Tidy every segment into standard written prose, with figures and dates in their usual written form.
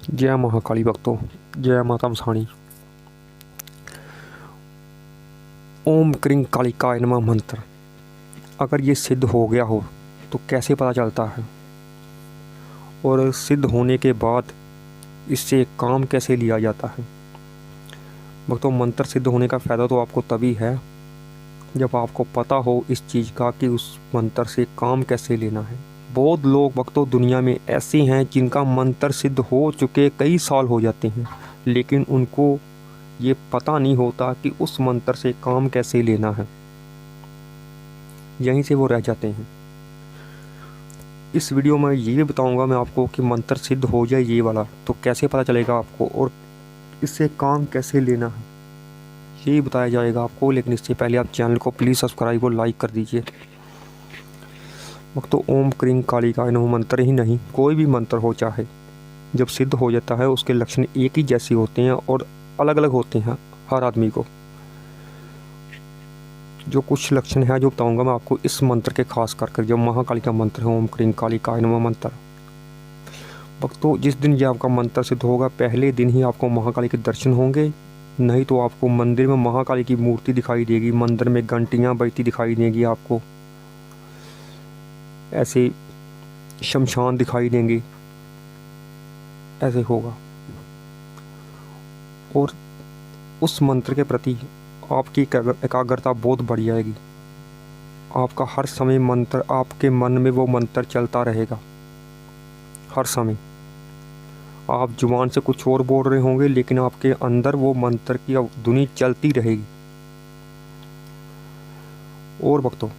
जय महाकाली भक्तों, जय माता मसाणी। ओम क्रीं कालिकाय नमः मंत्र अगर ये सिद्ध हो गया हो तो कैसे पता चलता है, और सिद्ध होने के बाद इससे काम कैसे लिया जाता है। भक्तों, मंत्र सिद्ध होने का फ़ायदा तो आपको तभी है जब आपको पता हो इस चीज़ का कि उस मंत्र से काम कैसे लेना है। बहुत लोग भक्तों दुनिया में ऐसे हैं जिनका मंत्र सिद्ध हो चुके कई साल हो जाते हैं, लेकिन उनको ये पता नहीं होता कि उस मंत्र से काम कैसे लेना है, यहीं से वो रह जाते हैं। इस वीडियो में ये भी बताऊंगा मैं आपको कि मंत्र सिद्ध हो जाए ये वाला तो कैसे पता चलेगा आपको, और इससे काम कैसे लेना है यही बताया जाएगा आपको। लेकिन इससे पहले आप चैनल को प्लीज़ सब्सक्राइब और लाइक कर दीजिए। तो ओम क्रीं कालिकाय नमः मंत्र ही नहीं, कोई भी मंत्र हो चाहे, जब सिद्ध हो जाता है उसके लक्षण एक ही जैसे होते हैं और अलग अलग होते हैं हर आदमी को। जो कुछ लक्षण है जो बताऊंगा मैं आपको इस मंत्र के खास करके, जो महाकाली का मंत्र है ओम क्रीं कालिकाय नमः मंत्र। भक्तों, जिस दिन ये आपका मंत्र सिद्ध होगा पहले दिन ही आपको महाकाली के दर्शन होंगे, नहीं तो आपको मंदिर में महाकाली की मूर्ति दिखाई देगी, मंदिर में घंटियाँ बजती दिखाई देंगी, आपको ऐसे शमशान दिखाई देंगे, ऐसे होगा। और उस मंत्र के प्रति आपकी एकाग्रता बहुत बढ़ जाएगी। आपका हर समय मंत्र, आपके मन में वो मंत्र चलता रहेगा हर समय। आप जुबान से कुछ और बोल रहे होंगे लेकिन आपके अंदर वो मंत्र की धुनी चलती रहेगी। और भक्तों,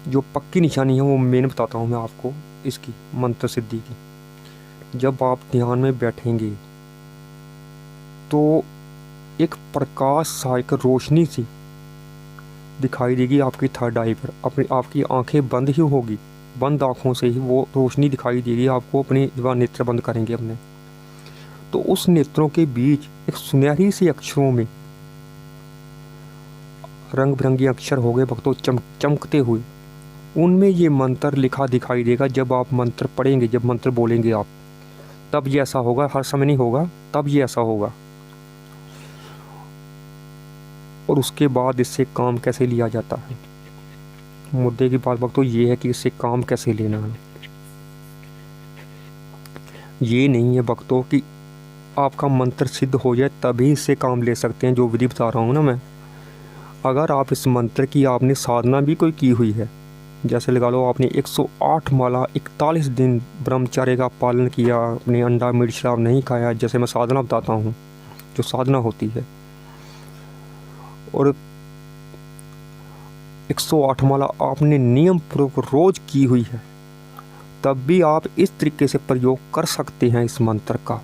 जो पक्की निशानी है वो मैं बताता हूँ मैं आपको इसकी मंत्र सिद्धि की। जब आप ध्यान में बैठेंगे तो एक प्रकाश सा, एक रोशनी सी दिखाई देगी आपकी थर्ड आई पर। आपकी आंखें बंद ही होगी, बंद आँखों से ही वो रोशनी दिखाई देगी आपको। अपने जब नेत्र बंद करेंगे अपने, तो उस नेत्रों के बीच एक सुनहरी से अक्षरों में, रंग बिरंगे अक्षर हो गए भक्तों चमकते हुए, उनमें ये मंत्र लिखा दिखाई देगा। जब आप मंत्र पढ़ेंगे, जब मंत्र बोलेंगे आप, तब ये ऐसा होगा, हर समय नहीं होगा, तब ये ऐसा होगा। और उसके बाद इससे काम कैसे लिया जाता है, मुद्दे की बात भक्तों ये है कि इससे काम कैसे लेना है। ये नहीं है भक्तों कि आपका मंत्र सिद्ध हो जाए तभी इससे काम ले सकते हैं, जो विधि बता रहा हूँ ना मैं। अगर आप इस मंत्र की आपने साधना भी कोई की हुई है, जैसे लगा लो आपने 108 माला 41 दिन ब्रह्मचर्य का पालन किया, अपने अंडा मीट शराब नहीं खाया, जैसे मैं साधना बताता हूँ जो साधना होती है, और 108 माला आपने नियम पूर्वक रोज की हुई है, तब भी आप इस तरीके से प्रयोग कर सकते हैं इस मंत्र का।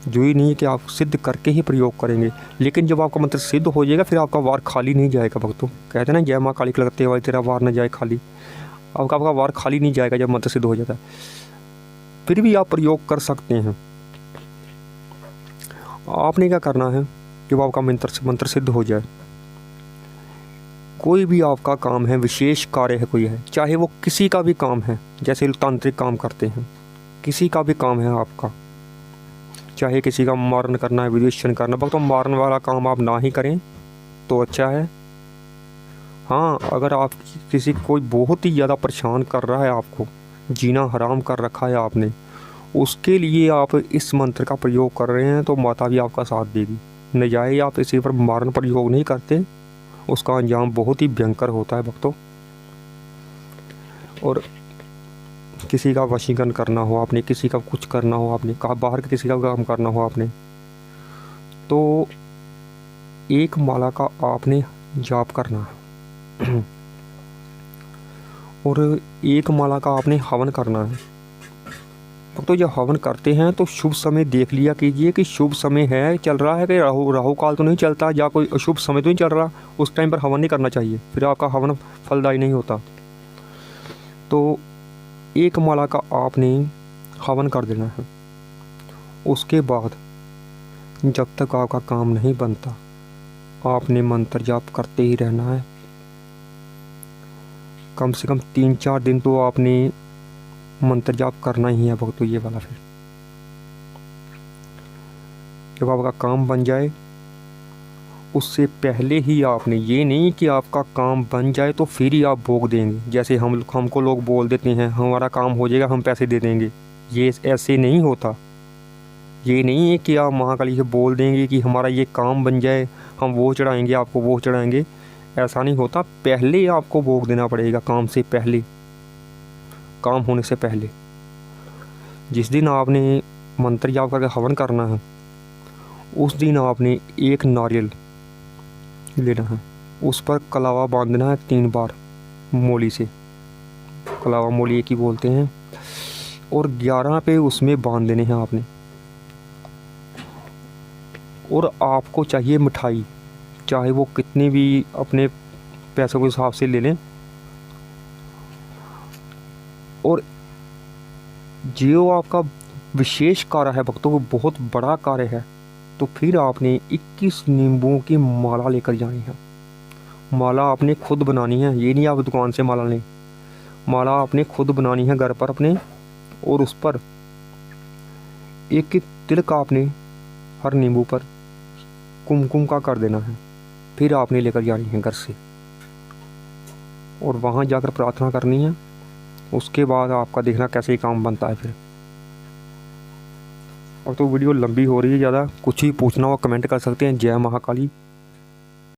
जो ही नहीं है कि आप सिद्ध करके ही प्रयोग करेंगे, लेकिन जब आपका मंत्र सिद्ध हो जाएगा फिर आपका वार खाली नहीं जाएगा भक्तों। कहते हैं ना, जय माँ काली के लगते हुए तेरा वार न जाए खाली। आपका वार खाली नहीं जाएगा जब मंत्र सिद्ध हो जाता है, फिर भी आप प्रयोग कर सकते हैं। आपने क्या करना है, जब आपका मंत्र सिद्ध हो जाए, कोई भी आपका काम है, विशेष कार्य है कोई है, चाहे वो किसी का भी काम है, जैसे तांत्रिक काम करते हैं, किसी का भी काम है आपका, चाहे किसी का मारण करना है, विदेशन करना, तो मारने वाला काम आप ना ही करें तो अच्छा है। हाँ, अगर आप किसी कोई बहुत ही ज़्यादा परेशान कर रहा है, आपको जीना हराम कर रखा है आपने, उसके लिए आप इस मंत्र का प्रयोग कर रहे हैं तो माता भी आपका साथ देगी। नजायज़ आप इसी पर मारण प्रयोग नहीं करते, उसका अंजाम बहुत ही भयंकर होता है भक्तों। और किसी का वशीकरण करना हो आपने, किसी का कुछ करना हो आपने, कहा बाहर किसी का काम करना हो आपने, तो एक माला का आपने जाप करना है और एक माला का आपने हवन करना है। तो जब हवन करते हैं तो शुभ समय देख लिया कीजिए कि शुभ समय है, चल रहा है कि राहु काल तो नहीं चलता, या कोई अशुभ समय तो नहीं चल रहा, उस टाइम पर हवन नहीं करना चाहिए, फिर आपका हवन फलदायी नहीं होता। तो एक माला का आपने हवन कर देना है। उसके बाद जब तक आपका काम नहीं बनता आपने मंत्र जाप करते ही रहना है। कम से कम 3-4 दिन तो आपने मंत्र जाप करना ही है भक्तों, ये वाला। फिर जब आपका काम बन जाए उससे पहले ही आपने, ये नहीं कि आपका काम बन जाए तो फिर ही आप भोग देंगे। जैसे हमको लोग बोल देते हैं हमारा काम हो जाएगा हम पैसे दे देंगे, ये ऐसे नहीं होता। ये नहीं है कि आप महाकाली से बोल देंगे कि हमारा ये काम बन जाए हम वो चढ़ाएंगे, आपको वो चढ़ाएंगे, ऐसा नहीं होता। पहले आपको भोग देना पड़ेगा, काम से पहले, काम होने से पहले। जिस दिन आपने मंत्र जाप करके हवन करना है उस दिन आपने एक नारियल लेना है, उस पर कलावा बांधना है 3 बार मोली से, कलावा मोली एक ही बोलते हैं, और 11 पे उसमें बांध देने हैं आपने। और आपको चाहिए मिठाई, चाहे वो कितनी भी अपने पैसों के हिसाब से ले लें। और जो आपका विशेष कार्य है, भक्तों को बहुत बड़ा कार्य है, तो फिर आपने 21 नींबुओं की माला लेकर जानी है। माला आपने खुद बनानी है, ये नहीं आप दुकान से माला लें। माला आपने खुद बनानी है घर पर अपने, और उस पर एक एक तिलक आपने हर नींबू पर कुमकुम का कर देना है। फिर आपने लेकर जानी है घर से और वहाँ जाकर प्रार्थना करनी है। उसके बाद आपका देखना कैसे काम बनता है फिर। अब तो वीडियो लंबी हो रही है ज़्यादा, कुछ ही पूछना हो कमेंट कर सकते हैं। जय महाकाली।